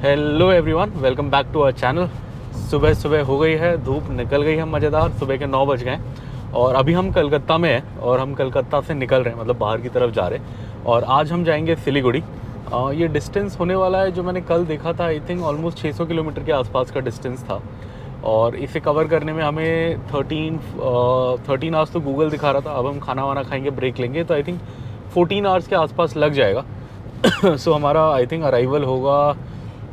Hello everyone, welcome back to our channel. सुबह सुबह हो गई है, धूप निकल गई है मज़ेदार। सुबह के 9 बज गए और अभी हम कलकत्ता में हैं और हम कलकत्ता से निकल रहे हैं, मतलब बाहर की तरफ जा रहे हैं। और आज हम जाएंगे सिलीगुड़ी। ये डिस्टेंस होने वाला है जो मैंने कल देखा था, आई थिंक ऑलमोस्ट 600 किलोमीटर के आसपास का डिस्टेंस था। और इसे कवर करने में हमें 13 आवर्स तो गूगल दिखा रहा था। अब हम खाना वाना खाएंगे, ब्रेक लेंगे, तो आई थिंक 14 आवर्स के आसपास लग जाएगा। सो हमारा आई थिंक अराइवल होगा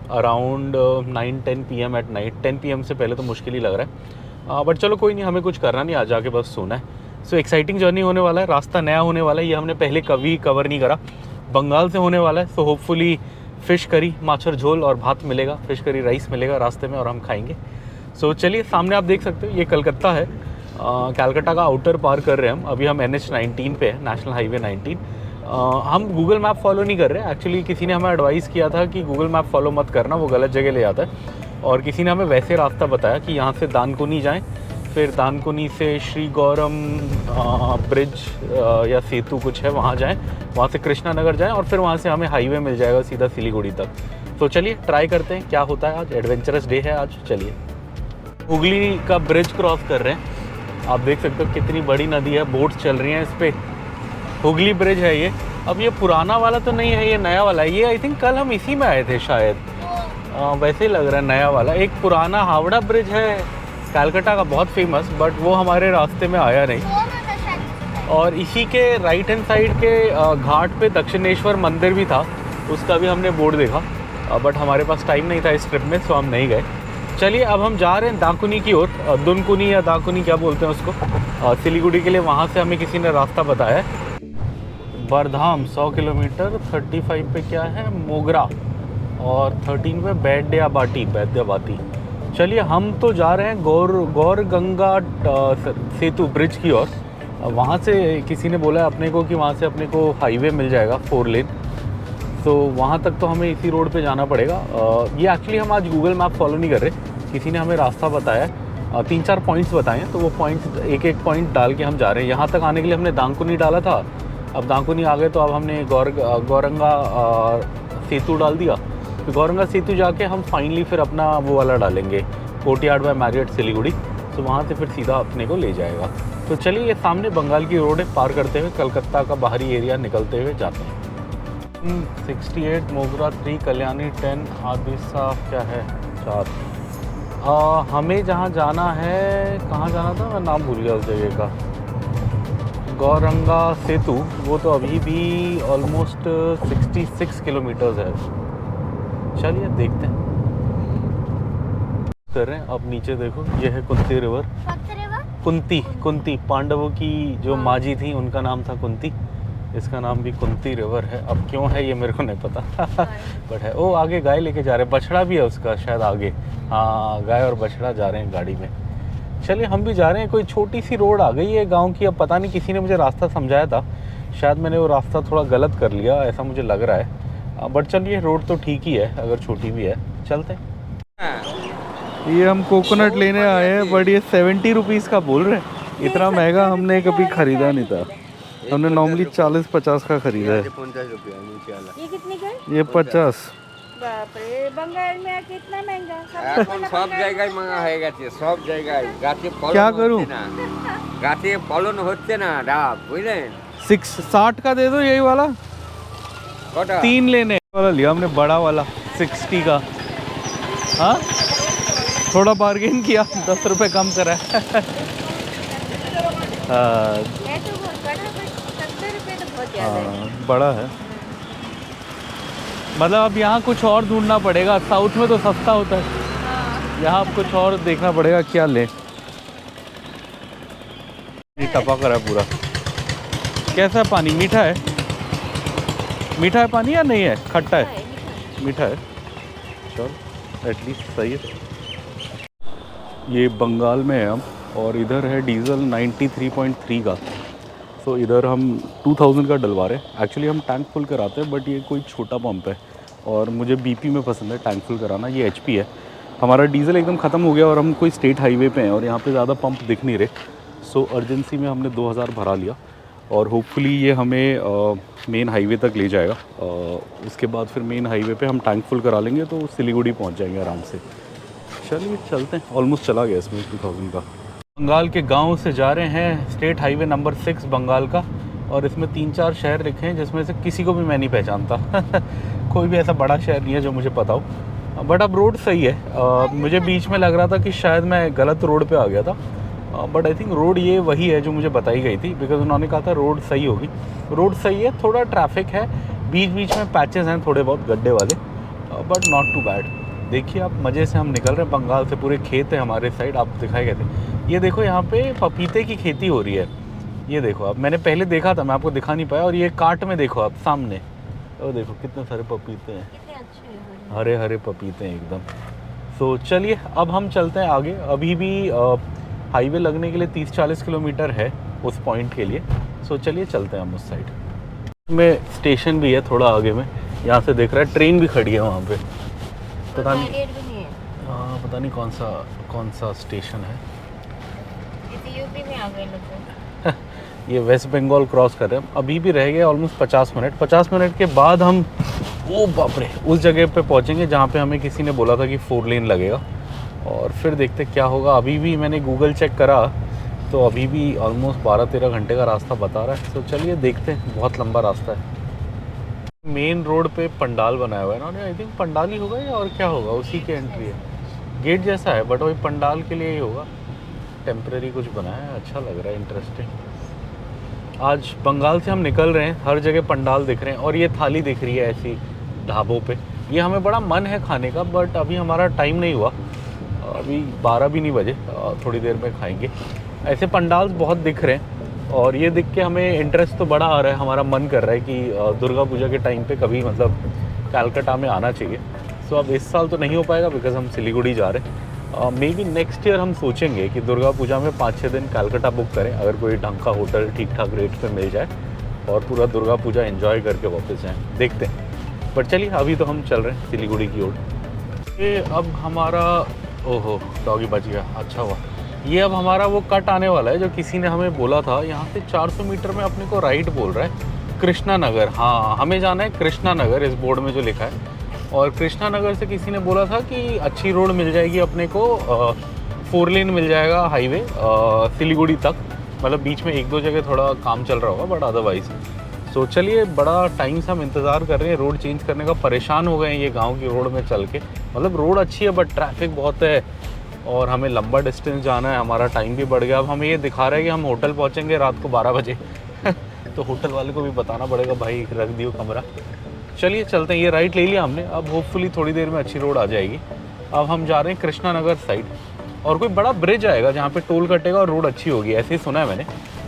around 9-10 PM at night. 10 PM से पहले तो मुश्किल ही लग रहा है, बट चलो कोई नहीं, हमें कुछ करना नहीं, आज जाके बस सोना है। सो एक्साइटिंग जर्नी होने वाला है, रास्ता नया होने वाला है, ये हमने पहले कभी कवर नहीं करा। बंगाल से होने वाला है, सो होपफुली फ़िश करी, माछर झोल और भात मिलेगा, फ़िश करी राइस मिलेगा रास्ते में और हम खाएंगे। सो चलिए, सामने आप देख सकते हो ये कलकत्ता है। कलकत्ता का आउटर पार कर रहे हैं हम। अभी हम NH19 पे है, नेशनल हाईवे 19। हम गूगल मैप फॉलो नहीं कर रहे। एक्चुअली किसी ने हमें एडवाइस किया था कि गूगल मैप फॉलो मत करना, वो गलत जगह ले जाता है। और किसी ने हमें वैसे रास्ता बताया कि यहाँ से दानकुनी जाएं, फिर दानकुनी से श्री गौरम ब्रिज या सेतु कुछ है, वहाँ जाएं, वहाँ से कृष्णा नगर जाएं और फिर वहाँ से हमें हाईवे मिल जाएगा सीधा सिलीगुड़ी तक। तो चलिए ट्राई करते हैं क्या होता है। आज एडवेंचरस डे है आज। चलिए, हुगली का ब्रिज क्रॉस कर रहे हैं। आप देख सकते हो कितनी बड़ी नदी है, बोट्स चल रही हैं इस पर। हुगली ब्रिज है ये। अब ये पुराना वाला तो नहीं है, ये नया वाला है। ये आई थिंक कल हम इसी में आए थे शायद, वैसे ही लग रहा है नया वाला। एक पुराना हावड़ा ब्रिज है कलकत्ता का, बहुत फेमस, बट वो हमारे रास्ते में आया नहीं। और इसी के राइट हैंड साइड के घाट पे दक्षिणेश्वर मंदिर भी था, उसका भी हमने बोर्ड देखा, बट हमारे पास टाइम नहीं था इस ट्रिप में, सो हम नहीं गए। चलिए, अब हम जा रहे हैं दाकुनी की ओर, दुनकुनी या दाकुनी क्या बोलते हैं उसको, सिलीगुड़ी के लिए। वहाँ से हमें किसी ने रास्ता बताया है। बरधाम 100 किलोमीटर, 35 पे क्या है मोगरा, और 13 पे बैद्याबाती। चलिए, हम तो जा रहे हैं गौर गंगा सेतु ब्रिज की ओर। वहाँ से किसी ने बोला है अपने को कि वहाँ से अपने को हाईवे मिल जाएगा 4 लेन। तो वहाँ तक तो हमें इसी रोड पे जाना पड़ेगा। ये एक्चुअली हम आज गूगल मैप फॉलो नहीं कर रहे, किसी ने हमें रास्ता बताया है। 3-4 पॉइंट्स बताए हैं, तो वो पॉइंट्स एक पॉइंट डाल के हम जा रहे हैं। यहाँ तक आने के लिए हमने दानकुनी डाला था, अब दानकुनी आ गए तो अब हमने गौरंगा सेतु डाल दिया। तो गौरंगा सेतु जाके हम फाइनली फिर अपना वो वाला डालेंगे, कोर्टयार्ड बाय मैरियट सिलीगुड़ी। तो वहाँ से फिर सीधा अपने को ले जाएगा। तो चलिए, ये सामने बंगाल की रोड है, पार करते हुए कलकत्ता का बाहरी एरिया निकलते हुए जाते हैं। 68 मोगरा 3 कल्याणी 10 आदिसा क्या है 4। हमें जहाँ जाना है, कहाँ जाना था मैं नाम भूल गया उस जगह का, गौरंगा सेतु। वो तो अभी भी ऑलमोस्ट 66 किलोमीटर्स है। चलिए देखते हैं, कर रहे हैं। अब नीचे देखो, ये है कुंती रिवर। कुंती पांडवों की जो माँ जी थी, उनका नाम था कुंती। इसका नाम भी कुंती रिवर है। अब क्यों है ये मेरे को नहीं पता बट है। ओ, आगे गाय लेके जा रहे हैं, बछड़ा भी है उसका शायद आगे। हाँ, गाय और बछड़ा जा रहे हैं गाड़ी में। चलिए, हम भी जा रहे हैं। कोई छोटी सी रोड आ गई है गांव की। अब पता नहीं, किसी ने मुझे रास्ता समझाया था, शायद मैंने वो रास्ता थोड़ा गलत कर लिया, ऐसा मुझे लग रहा है। बट चलिए, रोड तो ठीक ही है, अगर छोटी भी है। चलते हैं। ये हम कोकोनट लेने आए हैं, बट ये 70 रुपीज़ का बोल रहे हैं। इतना महंगा हमने कभी ख़रीदा नहीं था, हमने नॉर्मली 40-50 का ख़रीदा है। ये कितने का? ये 50। बाप रे, बंगाल में आके इतना महंगा। सब জায়গায় মাঙা হয়ে গেছে, সব জায়গায় গাছে क्या ফলন करूं? হচ্ছে না, গাছে ফলন হচ্ছে না ডাব, বুঝলেন? 60 का दे दो यही वाला। কটা 3 लेने वाला लिया हमने, बड़ा वाला 60 का। हाँ, थोड़ा बार्गेन किया, 10 रुपए कम करा है। हाँ, है तो बहुत बड़ा, बट 70 रुपए तो बहुत ज्यादा है। हाँ, बड़ा है। मतलब अब यहाँ कुछ और ढूंढना पड़ेगा, साउथ में तो सस्ता होता है, यहाँ अब कुछ और देखना पड़ेगा क्या ले। ये टपा करा है पूरा। कैसा है पानी? मीठा है? मीठा है पानी या नहीं है? खट्टा है? मीठा है। चल, एटलीस्ट सही है। ये बंगाल में है हम, और इधर है डीजल 93.3 का। तो इधर हम 2000 का डलवा रहे हैं। एक्चुअली हम टैंक फुल कराते हैं, बट ये कोई छोटा पंप है और मुझे BP में पसंद है टैंक फुल कराना। ये HP है। हमारा डीजल एकदम ख़त्म हो गया और हम कोई स्टेट हाईवे पे हैं और यहाँ पे ज़्यादा पंप दिख नहीं रहे। सो अर्जेंसी में हमने 2000 भरा लिया। और होपफुली ये हमें मेन हाईवे तक ले जाएगा। उसके बाद फिर मेन हाईवे पे हम टैंक फुल करा लेंगे तो सिलीगुड़ी पहुंच जाएंगे आराम से। चलिए चलते हैं, ऑलमोस्ट चला गया इसमें 2000 का। बंगाल के गांव से जा रहे हैं स्टेट हाईवे नंबर 6 बंगाल का, और इसमें 3-4 शहर लिखे हैं जिसमें से किसी को भी मैं नहीं पहचानता कोई भी ऐसा बड़ा शहर नहीं है जो मुझे पता हो, बट अब रोड सही है। मुझे बीच में लग रहा था कि शायद मैं गलत रोड पे आ गया था, बट आई थिंक रोड ये वही है जो मुझे बताई गई थी, बिकॉज उन्होंने कहा था रोड सही होगी। रोड सही है, थोड़ा ट्रैफिक है, बीच बीच में पैचेस हैं थोड़े बहुत गड्ढे वाले, बट नॉट टू बैड। देखिए आप, मज़े से हम निकल रहे हैं बंगाल से, पूरे खेत है हमारे साइड, आप दिखाए गए थे। ये देखो यहाँ पे पपीते की खेती हो रही है, ये देखो आप, मैंने पहले देखा था, मैं आपको दिखा नहीं पाया। और ये काट में देखो आप सामने, और देखो कितने सारे पपीते हैं, कितने अच्छे हैं। हरे हरे पपीते हैं एकदम। तो चलिए अब हम चलते हैं आगे। अभी भी हाईवे लगने के लिए 30-40 किलोमीटर है उस पॉइंट के लिए। सो चलिए चलते हैं हम उस साइड में। स्टेशन भी है थोड़ा आगे में, यहाँ से देख रहा है ट्रेन भी खड़ी है वहाँ पे, पता नहीं, बैरियर भी नहीं है। हाँ पता नहीं कौन सा स्टेशन है। ये तो यूपी में आ गए लोग। ये वेस्ट बंगाल क्रॉस कर रहे हैं, अभी भी रह गए ऑलमोस्ट 50 मिनट। 50 मिनट के बाद हम, ओ बाप रे, उस जगह पे पहुंचेंगे जहाँ पे हमें किसी ने बोला था कि 4 लेन लगेगा, और फिर देखते क्या होगा। अभी भी मैंने गूगल चेक करा तो अभी भी ऑलमोस्ट 12-13 घंटे का रास्ता बता रहा है। तो चलिए देखते हैं, बहुत लंबा रास्ता है। मेन रोड पे पंडाल बनाया हुआ है ना, आई थिंक पंडाल ही होगा या और क्या होगा, उसी के एंट्री है, गेट जैसा है, बट वही पंडाल के लिए ही होगा। टेम्परेरी कुछ बनाया है, अच्छा लग रहा है, इंटरेस्टिंग। आज बंगाल से हम निकल रहे हैं, हर जगह पंडाल दिख रहे हैं, और ये थाली दिख रही है ऐसी ढाबों पे। ये हमें बड़ा मन है खाने का, बट अभी हमारा टाइम नहीं हुआ, अभी 12 भी नहीं बजे, थोड़ी देर में खाएंगे। ऐसे पंडाल बहुत दिख रहे हैं, और ये देख के हमें इंटरेस्ट तो बड़ा आ रहा है, हमारा मन कर रहा है कि दुर्गा पूजा के टाइम पे कभी मतलब कलकत्ता में आना चाहिए। सो अब इस साल तो नहीं हो पाएगा बिकॉज हम सिलीगुड़ी जा रहे हैं। मे बी नेक्स्ट ईयर हम सोचेंगे कि दुर्गा पूजा में 5-6 दिन कलकत्ता बुक करें, अगर कोई ढंग का होटल ठीक ठाक रेट पे मिल जाए, और पूरा दुर्गा पूजा एंजॉय करके वापस जाएँ, देखते हैं। बट चलिए अभी तो हम चल रहे हैं सिलीगुड़ी की ओर। ये अब हमारा, ओहो डॉगी बच गया, अच्छा हुआ। ये अब हमारा वो कट आने वाला है जो किसी ने हमें बोला था। यहाँ से 400 मीटर में अपने को राइट बोल रहा है, कृष्णा नगर। हाँ, हमें जाना है कृष्णा नगर, इस बोर्ड में जो लिखा है। और कृष्णा नगर से किसी ने बोला था कि अच्छी रोड मिल जाएगी अपने को, 4 लेन मिल जाएगा हाईवे सिलीगुड़ी तक, मतलब बीच में 1-2 जगह थोड़ा काम चल रहा होगा, बट अदरवाइज। तो चलिए, बड़ा टाइम से हम इंतज़ार कर रहे हैं रोड चेंज करने का, परेशान हो गए हैं ये गांव की रोड में चल के। मतलब रोड अच्छी है बट ट्रैफिक बहुत है, और हमें लंबा डिस्टेंस जाना है, हमारा टाइम भी बढ़ गया। अब हमें ये दिखा रहा है कि हम होटल पहुंचेंगे रात को 12 बजे तो होटल वाले को भी बताना पड़ेगा, भाई रख दियो कमरा। चलिए चलते हैं, ये राइट ले लिया हमने, अब होपफुली थोड़ी देर में अच्छी रोड आ जाएगी। अब हम जा रहे हैं कृष्णा नगर साइड, और कोई बड़ा ब्रिज आएगा जहाँ पे टोल कटेगा और रोड अच्छी होगी, ऐसे ही सुना है मैंने।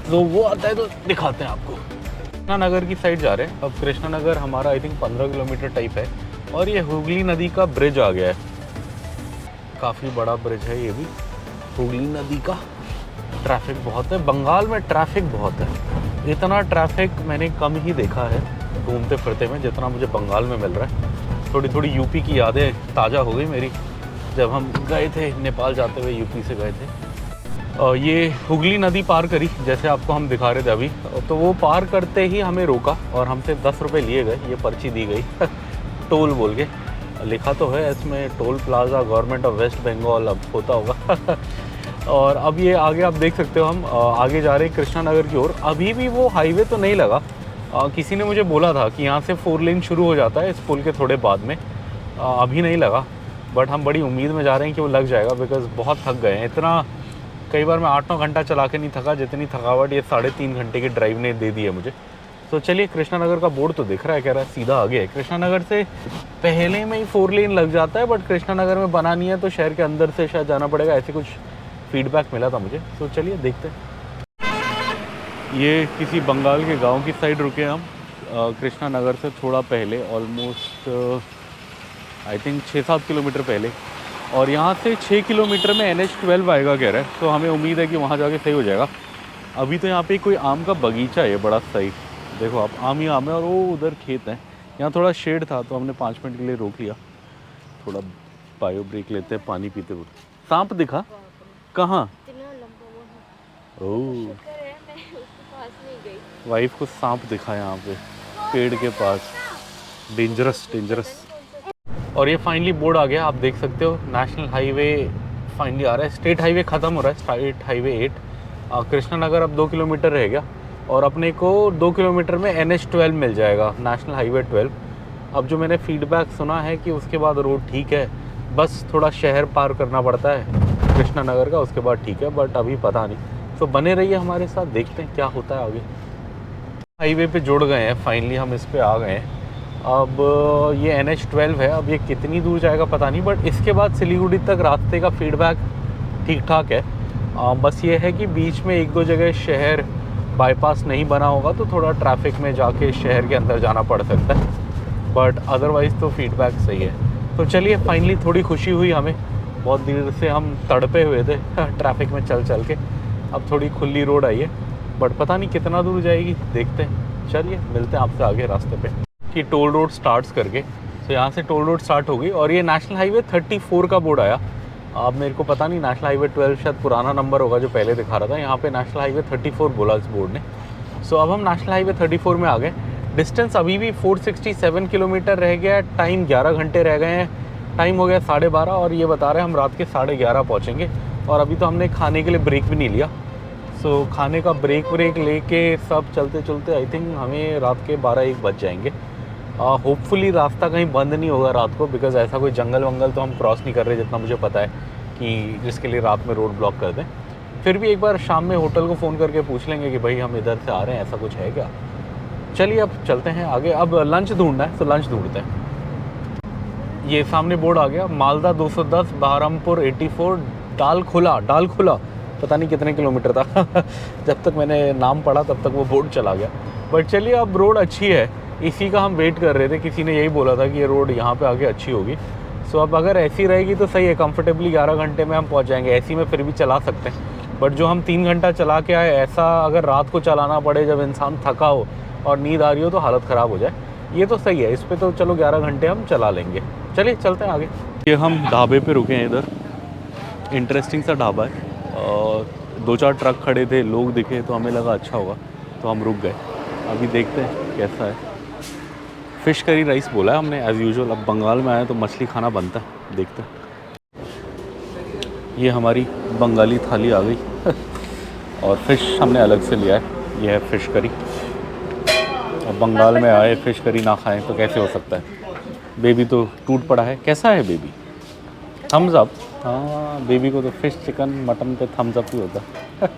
तो वो आता है तो दिखाते हैं आपको। कृष्णा नगर की साइड जा रहे हैं। अब कृष्णा नगर हमारा आई थिंक 15 किलोमीटर टाइप है, और ये हुगली नदी का ब्रिज आ गया है, काफ़ी बड़ा ब्रिज है ये भी, हुगली नदी का। ट्रैफिक बहुत है बंगाल में, ट्रैफिक बहुत है। इतना ट्रैफिक मैंने कम ही देखा है घूमते फिरते में जितना मुझे बंगाल में मिल रहा है। थोड़ी थोड़ी यूपी की यादें ताज़ा हो गई मेरी, जब हम गए थे नेपाल जाते हुए, यूपी से गए थे। ये हुगली नदी पार करी, जैसे आपको हम दिखा रहे थे अभी, तो वो पार करते ही हमें रोका और हमसे 10 रुपये लिए गए, ये पर्ची दी गई टोल बोल के। लिखा तो है इसमें toll plaza government of west Bengal, अब होता होगा और अब ये आगे आप देख सकते हो, हम आगे जा रहे हैं कृष्णा नगर की ओर। अभी भी वो हाईवे तो नहीं लगा, किसी ने मुझे बोला था कि यहाँ से 4 लेन शुरू हो जाता है इस पुल के थोड़े बाद में, अभी नहीं लगा, बट हम बड़ी उम्मीद में जा रहे हैं कि वो लग जाएगा, बिकॉज़ बहुत थक गए हैं। इतना कई बार मैं 8-9 घंटा चला के नहीं थका जितनी थकावट ये 3.5 घंटे की ड्राइव ने दे दी है मुझे। तो चलिए, कृष्णा नगर का बोर्ड तो दिख रहा है, कह रहा है सीधा आगे है। कृष्णा नगर से पहले में ही 4 लेन लग जाता है, बट कृष्णा नगर में बना नहीं है तो शहर के अंदर से शायद जाना पड़ेगा, ऐसे कुछ फीडबैक मिला था मुझे। तो चलिए देखते हैं। ये किसी बंगाल के गांव की साइड रुके हम, कृष्णा नगर से थोड़ा पहले, ऑलमोस्ट आई थिंक 6-7 किलोमीटर पहले, और यहाँ से 6 किलोमीटर में NH-12 आएगा कह रहा है, तो हमें उम्मीद है कि वहाँ जाके सही हो जाएगा। अभी तो यहाँ पे कोई आम का बगीचा है बड़ा सही, देखो आप, आम ही आम है, और वो उधर खेत है। यहाँ थोड़ा शेड था तो हमने 5 मिनट के लिए रोक लिया, थोड़ा बायो ब्रेक लेते हैं, पानी पीते हुए। सांप दिखा कहाँ? इतना लंबा वो है। ओह, शुक्र है मैं उसके पास नहीं गई। वाइफ को सांप दिखा यहाँ पे पेड़ के पास, डेंजरस डेंजरस। और ये फाइनली बोर्ड आ गया, आप देख सकते हो नेशनल हाईवे फाइनली आ रहा है। स्टेट हाईवे ख़त्म हो रहा है, स्टेट हाईवे 8 कृष्णा नगर अब 2 किलोमीटर रह गया और अपने को 2 किलोमीटर में NH12 मिल जाएगा, नेशनल हाईवे 12। अब जो मैंने फीडबैक सुना है कि उसके बाद रोड ठीक है, बस थोड़ा शहर पार करना पड़ता है कृष्णा नगर का, उसके बाद ठीक है, बट अभी पता नहीं। तो बने रहिए हमारे साथ, देखते हैं क्या होता है आगे। हाईवे पे जुड़ गए हैं फाइनली, हम इस पे आ गए हैं। अब ये NH12 है, अब ये कितनी दूर जाएगा पता नहीं, बट इसके बाद सिलीगुड़ी तक रास्ते का फीडबैक ठीक ठाक है। बस ये है कि बीच में 1-2 जगह शहर बाईपास नहीं बना होगा तो थोड़ा ट्रैफिक में जाके शहर के अंदर जाना पड़ सकता है, बट अदरवाइज़ तो फीडबैक सही है। तो चलिए फाइनली थोड़ी खुशी हुई हमें, बहुत देर से हम तड़पे हुए थे ट्रैफिक में चल चल के। अब थोड़ी खुली रोड आई है, बट पता नहीं कितना दूर जाएगी, देखते हैं। चलिए मिलते हैं आपसे आगे रास्ते पे। कि टोल रोड स्टार्ट्स करके, तो यहाँ से टोल रोड स्टार्ट होगी और ये नेशनल हाईवे 34 का बोर्ड आया। अब मेरे को पता नहीं, नेशनल हाईवे 12 शायद पुराना नंबर होगा जो पहले दिखा रहा था, यहाँ पे नेशनल हाईवे 34 बोला इस बोर्ड ने। सो अब हम नेशनल हाईवे 34 में आ गए। डिस्टेंस अभी भी 467 किलोमीटर रह गया है, टाइम 11 घंटे रह गए हैं, टाइम हो गया 12:30 और ये बता रहे हैं हम रात के 11:30 पहुँचेंगे। और अभी तो हमने खाने के लिए ब्रेक भी नहीं लिया, सो खाने का ब्रेक लेके सब चलते चलते आई थिंक हमें रात के 12-1 बज जाएंगे। होपफुली रास्ता कहीं बंद नहीं होगा रात को, बिकॉज़ ऐसा कोई जंगल वंगल तो हम क्रॉस नहीं कर रहे जितना मुझे पता है कि जिसके लिए रात में रोड ब्लॉक कर दें। फिर भी एक बार शाम में होटल को फ़ोन करके पूछ लेंगे कि भाई हम इधर से आ रहे हैं, ऐसा कुछ है क्या। चलिए अब चलते हैं आगे, अब लंच ढूंढना है तो लंच ढूंढते हैं। ये सामने बोर्ड आ गया, मालदा 210, बहरमपुर 84, डाल खुला पता नहीं कितने किलोमीटर था जब तक मैंने नाम पढ़ा तब तक वो बोर्ड चला गया। बट चलिए अब रोड अच्छी है, इसी का हम वेट कर रहे थे, किसी ने यही बोला था कि ये रोड यहाँ पे आगे अच्छी होगी। सो अब अगर ऐसी रहेगी तो सही है, कंफर्टेबली 11 घंटे में हम पहुँच जाएंगे। ऐसी में फिर भी चला सकते हैं, बट जो हम 3 घंटा चला के आए, ऐसा अगर रात को चलाना पड़े जब इंसान थका हो और नींद आ रही हो तो हालत ख़राब हो जाए। ये तो सही है, इस पर तो चलो 11 घंटे हम चला लेंगे। चलिए चलते हैं आगे। ये हम ढाबे पे रुके हैं, इधर इंटरेस्टिंग सा ढाबा है और 2-4 ट्रक खड़े थे, लोग दिखे तो हमें लगा अच्छा होगा तो हम रुक गए। अभी देखते हैं कैसा है। फ़िश करी राइस बोला है हमने एज़ यूजुअल, अब बंगाल में आए तो मछली खाना बनता है, देखते हैं। ये हमारी बंगाली थाली आ गई और फ़िश हमने अलग से लिया है, ये है फ़िश करी। अब बंगाल में आए फ़िश करी ना खाएं तो कैसे हो सकता है। बेबी तो टूट पड़ा है, कैसा है बेबी? Thumbs up. हाँ, बेबी को तो फ़िश चिकन मटन पे थम्स अप ही होता है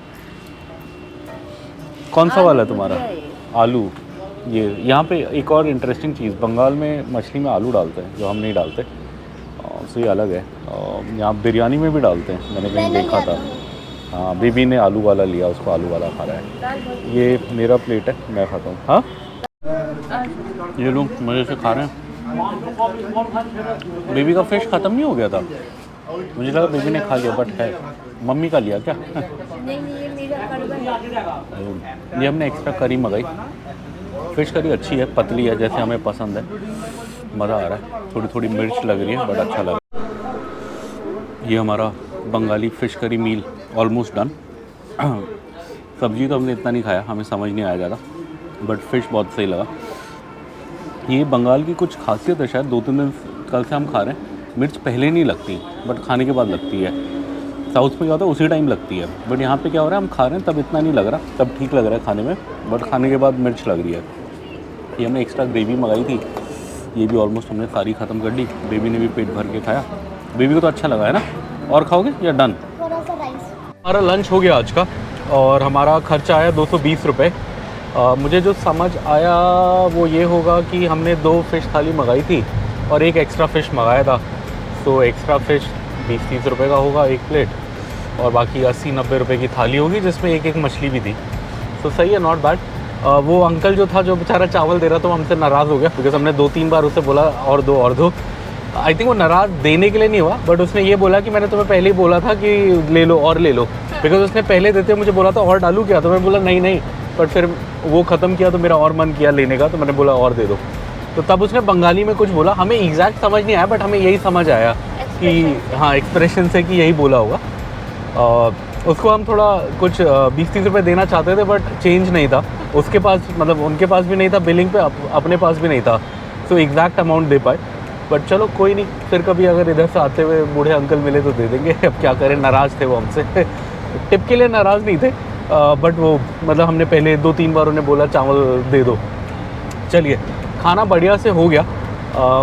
कौन सा वाला है तुम्हारा? आलू। ये यहाँ पे एक और इंटरेस्टिंग चीज़, बंगाल में मछली में आलू डालते हैं जो हम नहीं डालते, तो ये अलग है। यहाँ बिरयानी में भी डालते हैं, मैंने कहीं देखा था। हाँ, बेबी ने आलू वाला लिया, उसको आलू वाला खा रहा है। ये मेरा प्लेट है, मैं खाता हूँ। हाँ, ये लोग मज़े से खा रहे हैं। बेबी का फ़िश ख़त्म नहीं हो गया था, मुझे लगा बेबी ने खा लिया, बट है मम्मी का लिया क्या? नहीं, ये मेरा करवा। ये हमने एक्स्ट्रा करी मंगाई। फ़िश करी अच्छी है, पतली है जैसे हमें पसंद है, मज़ा आ रहा है। थोड़ी थोड़ी मिर्च लग रही है बट अच्छा लग रहा है। ये हमारा बंगाली फ़िश करी मील ऑलमोस्ट डन। सब्ज़ी तो हमने इतना नहीं खाया, हमें समझ नहीं आया ज़्यादा, बट फ़िश बहुत सही लगा। ये बंगाल की कुछ खासियत है शायद, 2-3 दिन कल से हम खा रहे हैं। मिर्च पहले नहीं लगती बट खाने के बाद लगती है। साउथ में क्या होता है उसी टाइम लगती है, बट यहाँ पे क्या हो रहा है, हम खा रहे हैं तब इतना नहीं लग रहा, तब ठीक लग रहा है खाने में, बट खाने के बाद मिर्च लग रही है। ये हमने एक्स्ट्रा ग्रेवी मंगाई थी, ये भी ऑलमोस्ट हमने सारी ख़त्म कर ली। बेबी ने भी पेट भर के खाया। बेबी को तो अच्छा लगा है ना? और खाओगे या डन? थोड़ा सा राइस। हमारा लंच हो गया आज का और हमारा खर्चा आया 220 रुपये। मुझे जो समझ आया वो ये होगा कि हमने 2 फ़िश थाली मंगाई थी और एक एक्स्ट्रा फ़िश मंगाया था, तो एक्स्ट्रा फ़िश 20-30 रुपये का होगा एक प्लेट, और बाकी 80-90 रुपये की थाली होगी जिसमें एक मछली भी थी। तो सही है, नॉट बैड। वो अंकल जो था, जो बेचारा चावल दे रहा था, वो हमसे नाराज़ हो गया बिकॉज हमने 2-3 बार उसे बोला और दो। आई थिंक वो नाराज़ देने के लिए नहीं हुआ, बट उसने ये बोला कि मैंने तुम्हें पहले ही बोला था कि ले लो और ले लो, बिकॉज उसने पहले देते मुझे बोला था और डालू क्या, तो मैं बोला नहीं, बट फिर वो ख़त्म किया तो मेरा और मन किया लेने का, तो मैंने बोला और दे दो। तो तब उसने बंगाली में कुछ बोला, हमें एग्जैक्ट समझ नहीं आया, बट हमें यही समझ आया कि हाँ, एक्सप्रेशन से कि यही बोला होगा। उसको हम थोड़ा कुछ 20-30 रुपये देना चाहते थे, बट चेंज नहीं था, उसके पास मतलब उनके पास भी नहीं था बिलिंग पे, अपने पास भी नहीं था, सो एग्जैक्ट अमाउंट दे पाए। बट चलो कोई नहीं, फिर कभी अगर इधर से आते हुए बूढ़े अंकल मिले तो दे देंगे। अब क्या करें, नाराज़ थे वो हमसे। टिप के लिए नाराज़ नहीं थे, बट वो मतलब हमने पहले 2-3 बार उन्हें बोला चावल दे दो। चलिए, खाना बढ़िया से हो गया,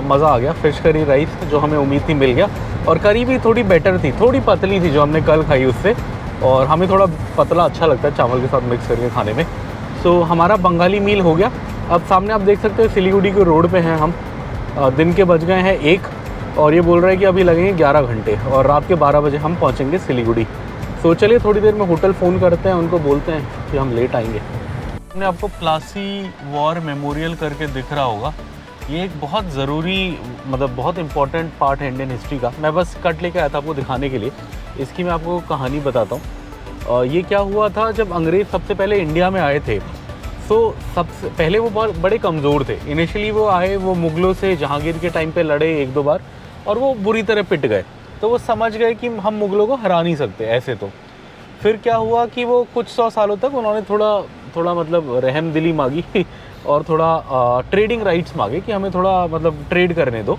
मज़ा आ गया। फ़िश करी राइस जो हमें उम्मीद थी मिल गया, और करी भी थोड़ी बेटर थी, थोड़ी पतली थी जो हमने कल खाई उससे, और हमें थोड़ा पतला अच्छा लगता है चावल के साथ मिक्स करके खाने में। सो हमारा बंगाली मील हो गया। अब सामने आप देख सकते हो सिलीगुड़ी के रोड पे हैं हम। दिन के बज गए हैं 1, और ये बोल रहे हैं कि अभी लगेंगे 11 घंटे, और रात के 12 बजे हम पहुँचेंगे सिलीगुड़ी। सो चलिए थोड़ी देर में होटल फ़ोन करते हैं, उनको बोलते हैं कि हम लेट आएंगे। हमने आपको प्लासी वॉर मेमोरियल करके दिख रहा होगा, ये एक बहुत ज़रूरी मतलब बहुत इंपॉर्टेंट पार्ट है इंडियन हिस्ट्री का। मैं बस कट लेके आया था आपको दिखाने के लिए। इसकी मैं आपको कहानी बताता हूँ। ये क्या हुआ था जब अंग्रेज़ सबसे पहले इंडिया में आए थे। सो सबसे पहले वो बहुत बड़े कमज़ोर थे। इनिशियली वो आए, वो मुग़लों से जहांगीर के टाइम पे लड़े 1-2 बार, और वो बुरी तरह पिट गए। तो वो समझ गए कि हम मुग़लों को हरा नहीं सकते ऐसे। तो फिर क्या हुआ कि वो कुछ 100 सालों तक उन्होंने थोड़ा मतलब रहमदिली मांगी, और थोड़ा ट्रेडिंग राइट्स मांगे कि हमें थोड़ा मतलब ट्रेड करने दो।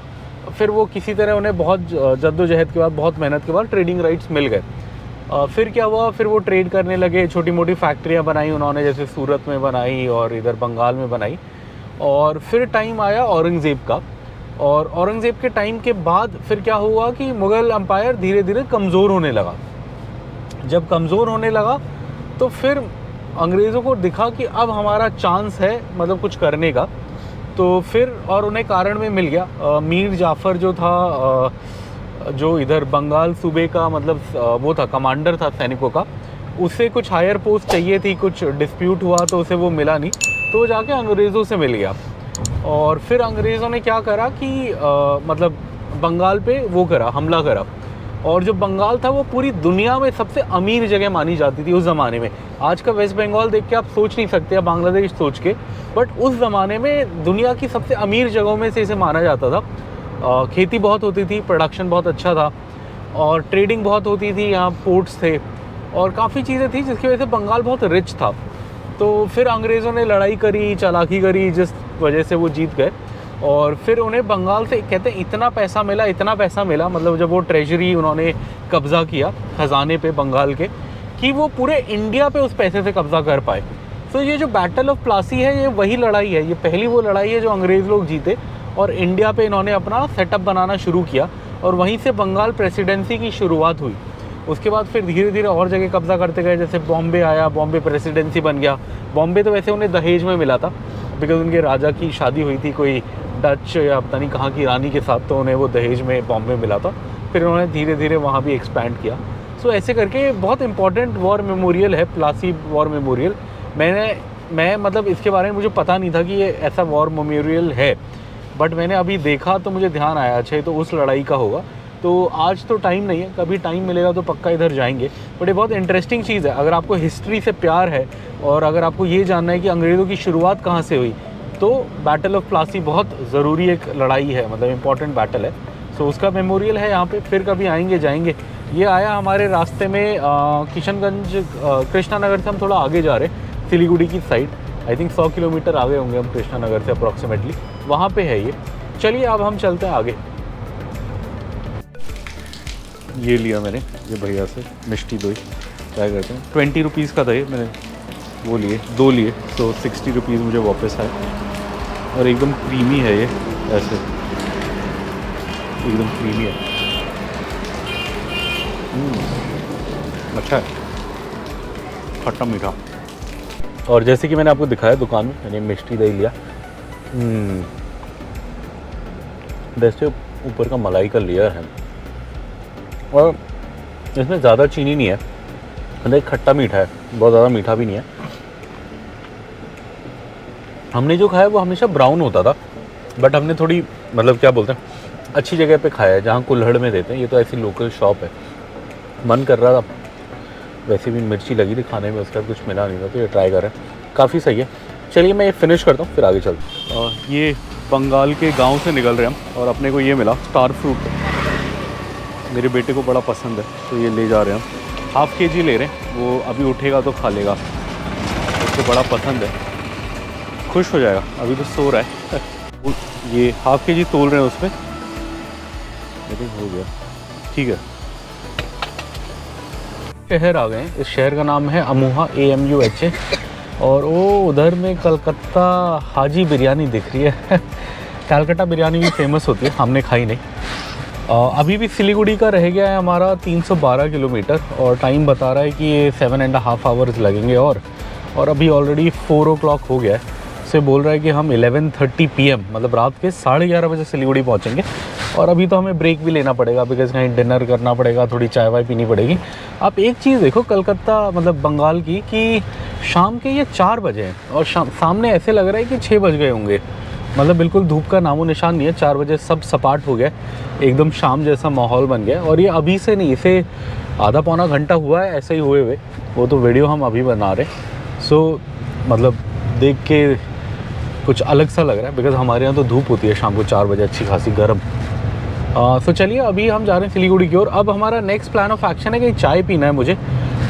फिर वो किसी तरह उन्हें बहुत जद्दोजहद के बाद, बहुत मेहनत के बाद ट्रेडिंग राइट्स मिल गए। फिर क्या हुआ, फिर वो ट्रेड करने लगे, छोटी मोटी फैक्ट्रियाँ बनाई उन्होंने, जैसे सूरत में बनाई और इधर बंगाल में बनाई। और फिर टाइम आया औरंगज़ेब का, और औरंगज़ेब के टाइम के बाद फिर क्या हुआ कि मुग़ल एम्पायर धीरे धीरे कमज़ोर होने लगा। जब कमज़ोर होने लगा तो फिर अंग्रेज़ों को दिखा कि अब हमारा चांस है मतलब कुछ करने का। तो फिर और उन्हें कारण में मिल गया। मीर जाफ़र जो था, जो इधर बंगाल सूबे का मतलब वो था, कमांडर था सैनिकों का, उसे कुछ हायर पोस्ट चाहिए थी, कुछ डिस्प्यूट हुआ तो उसे वो मिला नहीं, तो वो जाके अंग्रेज़ों से मिल गया। और फिर अंग्रेज़ों ने क्या करा कि मतलब बंगाल पे वो करा, हमला करा। और जो बंगाल था वो पूरी दुनिया में सबसे अमीर जगह मानी जाती थी उस ज़माने में। आज का वेस्ट बंगाल देख के आप सोच नहीं सकते, या बांग्लादेश सोच के, बट उस ज़माने में दुनिया की सबसे अमीर जगहों में से इसे माना जाता था। खेती बहुत होती थी, प्रोडक्शन बहुत अच्छा था, और ट्रेडिंग बहुत होती थी, यहाँ पोर्ट्स थे, और काफ़ी चीज़ें थी जिसकी वजह से बंगाल बहुत रिच था। तो फिर अंग्रेज़ों ने लड़ाई करी, चालाकी करी, जिस वजह से वो जीत गए। और फिर उन्हें बंगाल से कहते हैं इतना पैसा मिला, मतलब जब वो ट्रेजरी उन्होंने कब्ज़ा किया ख़जाने पे बंगाल के, कि वो पूरे इंडिया पे उस पैसे से कब्ज़ा कर पाए। तो ये जो बैटल ऑफ प्लासी है, ये वही लड़ाई है, ये पहली वो लड़ाई है जो अंग्रेज़ लोग जीते, और इंडिया पे इन्होंने अपना सेटअप बनाना शुरू किया, और वहीं से बंगाल प्रेसिडेंसी की शुरुआत हुई। उसके बाद फिर धीरे धीरे और जगह कब्ज़ा करते गए, जैसे बॉम्बे आया, बॉम्बे प्रेसिडेंसी बन गया। बॉम्बे तो वैसे उन्हें दहेज में मिला था, बिकॉज उनके राजा की शादी हुई थी कोई डच या पता नहीं कहाँ की रानी के साथ, तो उन्हें वो दहेज में बॉम्बे मिला था। फिर उन्होंने धीरे धीरे वहाँ भी एक्सपैंड किया। सो ऐसे करके बहुत इंपॉर्टेंट वॉर मेमोरियल है प्लासी वॉर मेमोरियल। मैं मतलब इसके बारे में मुझे पता नहीं था कि ये ऐसा वॉर मेमोरियल है, बट मैंने अभी देखा तो मुझे ध्यान आया, अच्छा तो उस लड़ाई का होगा। तो आज तो टाइम नहीं है, कभी टाइम मिलेगा तो पक्का इधर जाएंगे। बट ये बहुत इंटरेस्टिंग चीज़ है, अगर आपको हिस्ट्री से प्यार है और अगर आपको ये जानना है कि अंग्रेज़ों की शुरुआत कहाँ से हुई, तो बैटल ऑफ प्लासी बहुत ज़रूरी एक लड़ाई है, मतलब इम्पॉर्टेंट बैटल है। सो उसका मेमोरियल है यहाँ पे, फिर कभी आएंगे जाएंगे। ये आया हमारे रास्ते में किशनगंज, कृष्णा नगर से हम थोड़ा आगे जा रहे हैं सिलीगुड़ी की साइड। आई थिंक 100 किलोमीटर आगे होंगे हम कृष्णा नगर से अप्रॉक्सीमेटली, वहाँ पे है ये। चलिए अब हम चलते हैं आगे। ये लिया मैंने ये भैया से मिष्टी दही, ट्राई करते हैं। 20 रुपीज़ का दही मैंने वो लिए, 2 लिए, तो 60 रुपीज़ मुझे वापस आए। और एकदम क्रीमी है ये, ऐसे एकदम क्रीमी है। अच्छा है, खट्टा मीठा। और जैसे कि मैंने आपको दिखाया दुकान में, मैंने मिष्टी दही लिया। वैसे ऊपर का मलाई का लेयर है, और इसमें ज़्यादा चीनी नहीं है, अंदर खट्टा मीठा है, बहुत ज़्यादा मीठा भी नहीं है। हमने जो खाया वो हमेशा ब्राउन होता था, बट हमने थोड़ी मतलब क्या बोलते हैं अच्छी जगह पे खाया है, जहाँ कुल्हड़ में देते हैं। ये तो ऐसी लोकल शॉप है, मन कर रहा था, वैसे भी मिर्ची लगी थी खाने में, उसका कुछ मिला नहीं था, तो ये ट्राई कर रहे हैं, काफ़ी सही है। चलिए मैं ये फिनिश करता हूँ, फिर आगे चलते हैं। ये बंगाल के गाँव से निकल रहे हैं हम, और अपने को ये मिला स्टार फ्रूट, मेरे बेटे को बड़ा पसंद है, तो ये ले जा रहे हैं हम। ½ kg ले रहे हैं, वो अभी उठेगा तो खा लेगा, उसको बड़ा पसंद है। खुश हो जाएगा, अभी तो सो रहा है। ये ½ kg तोल रहे हैं उसमें, आई थिंक हो गया, ठीक है। शहर आ गए हैं, इस शहर का नाम है अमूहा, AMUHA। और वो उधर में कलकत्ता हाजी बिरयानी दिख रही है। कलकत्ता बिरयानी भी फेमस होती है, हमने खाई नहीं। अभी भी सिलीगुड़ी का रह गया है हमारा 312 किलोमीटर, और टाइम बता रहा है कि ये 7.5 आवर्स लगेंगे। और अभी ऑलरेडी 4 o'clock हो गया है। से बोल रहा है कि हम 11:30 PM मतलब रात के 11:30 बजे सिलीगुड़ी पहुंचेंगे। और अभी तो हमें ब्रेक भी लेना पड़ेगा, बिकॉज कहीं डिनर करना पड़ेगा, थोड़ी चाय वाय पीनी पड़ेगी। आप एक चीज़ देखो कलकत्ता मतलब बंगाल की, कि शाम के ये 4 बजे हैं और सामने ऐसे लग रहा है कि 6 बज गए होंगे। मतलब बिल्कुल धूप का नामो निशान नहीं है। 4 बजे सब सपाट हो गया, एकदम शाम जैसा माहौल बन गया। और ये अभी से नहीं, इसे आधा पौना घंटा हुआ है ऐसे ही हुए। वो तो वीडियो हम अभी बना रहे। सो मतलब देख के कुछ अलग सा लग रहा है, बिकॉज हमारे यहाँ तो धूप होती है शाम को 4 बजे अच्छी खासी गर्म। तो चलिए अभी हम जा रहे हैं सिलीगुड़ी की ओर। अब हमारा नेक्स्ट प्लान ऑफ एक्शन है कि चाय पीना है मुझे।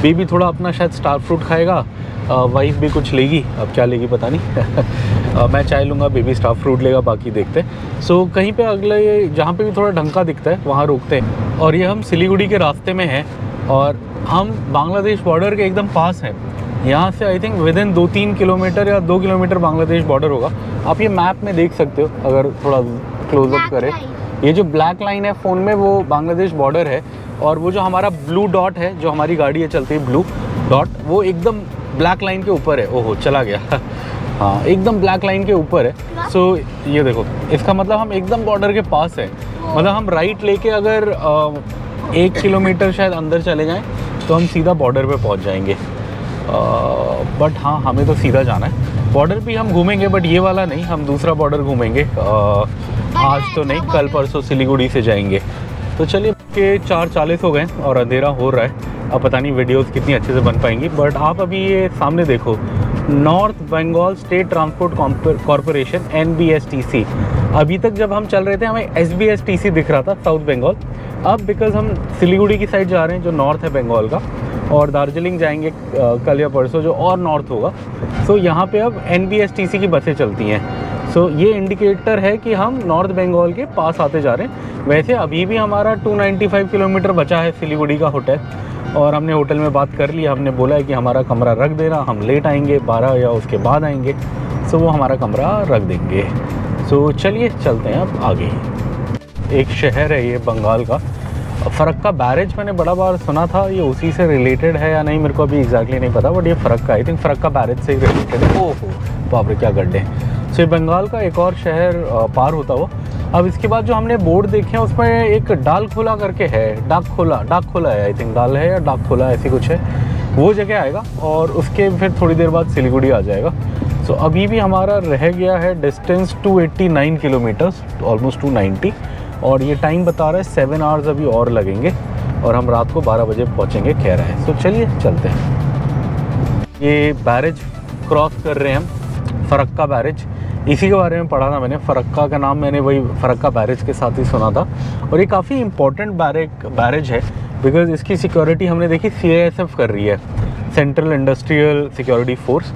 बेबी थोड़ा अपना शायद स्टार फ्रूट खाएगा, वाइफ भी कुछ लेगी, अब क्या लेगी पता नहीं। मैं चाय लूँगा, बेबी स्टार फ्रूट लेगा, बाकी देखते हैं। सो कहीं पे अगले जहाँ पे भी थोड़ा ढंग का दिखता है वहाँ रोकते हैं। और ये हम सिलीगुड़ी के रास्ते में हैं और हम बांग्लादेश बॉर्डर के एकदम पास हैं। यहाँ से आई थिंक विदिन 2-3 किलोमीटर या 2 किलोमीटर बांग्लादेश बॉर्डर होगा। आप ये मैप में देख सकते हो अगर थोड़ा क्लोजअप करें। ये जो ब्लैक लाइन है फ़ोन में वो बांग्लादेश बॉर्डर है, और वो जो हमारा ब्लू डॉट है, जो हमारी गाड़ी है चलती है ब्लू डॉट, वो एकदम ब्लैक लाइन के ऊपर है। ओहो चला गया। हाँ एकदम ब्लैक लाइन के ऊपर है। सो ये देखो, इसका मतलब हम एकदम बॉर्डर के पास है। मतलब हम राइट लेके अगर 1 किलोमीटर शायद अंदर चले जाएँ तो हम सीधा बॉर्डर पे पहुंच जाएंगे। बट हाँ हमें तो सीधा जाना है। बॉर्डर भी हम घूमेंगे, बट ये वाला नहीं, हम दूसरा बॉर्डर घूमेंगे। आज तो नहीं, कल परसों सिलीगुड़ी से जाएंगे। तो चलिए के 4:40 हो गए और अंधेरा हो रहा है। अब पता नहीं वीडियोस कितनी अच्छे से बन पाएंगी, बट आप अभी ये सामने देखो, north Bengal state transport corporation NBSTC। अभी तक जब हम चल रहे थे हमें SBSTC दिख रहा था, साउथ बंगाल। अब बिकॉज हम सिलीगुड़ी की साइड जा रहे हैं जो नॉर्थ है बंगाल का, और दार्जिलिंग जाएंगे कल या परसों जो और नॉर्थ होगा। सो यहाँ पे अब NBSTC की बसें चलती हैं। सो ये इंडिकेटर है कि हम नॉर्थ बंगाल के पास आते जा रहे हैं। वैसे अभी भी हमारा 295 किलोमीटर बचा है सिलीगुड़ी का होटल, और हमने होटल में बात कर लिया। हमने बोला है कि हमारा कमरा रख देना, हम लेट आएंगे 12 या उसके बाद आएंगे, सो वो हमारा कमरा रख देंगे। सो चलिए चलते हैं अब आगे। एक शहर है ये बंगाल का, फ़रक्का बैरेज। मैंने बड़ा बार सुना था, ये उसी से रिलेटेड है या नहीं मेरे को अभी एग्जैक्टली नहीं पता, बट ये Farakka, I think Farakka barrage से ही रिलेटेड है। ओहो बाप रे क्या गड्ढे। सो बंगाल का एक और शहर पार होता हुआ। अब इसके बाद जो हमने बोर्ड देखे हैं उसमें एक डाल खोला करके है, डाक खोला है, आई थिंक डाल है या डाक खोला ऐसी कुछ है, वो जगह आएगा। और उसके फिर थोड़ी देर बाद सिलीगुड़ी आ जाएगा। सो अभी भी हमारा रह गया है डिस्टेंस 289 किलोमीटर्स, ऑलमोस्ट 290, और ये टाइम बता रहा है 7 आवर्स अभी और लगेंगे, और हम रात को 12 बजे पहुँचेंगे कह रहे हैं। सो चलिए चलते हैं। ये बैरेज क्रॉस कर रहे हैं हम, फ़रक्का बैरेज। इसी के बारे में पढ़ा था मैंने, फ़रक्का का नाम मैंने वही फ़रक्का बैरेज के साथ ही सुना था। और ये काफ़ी इंपॉर्टेंट बैरेज है, बिकॉज इसकी सिक्योरिटी हमने देखी CISF कर रही है, सेंट्रल इंडस्ट्रियल सिक्योरिटी फोर्स,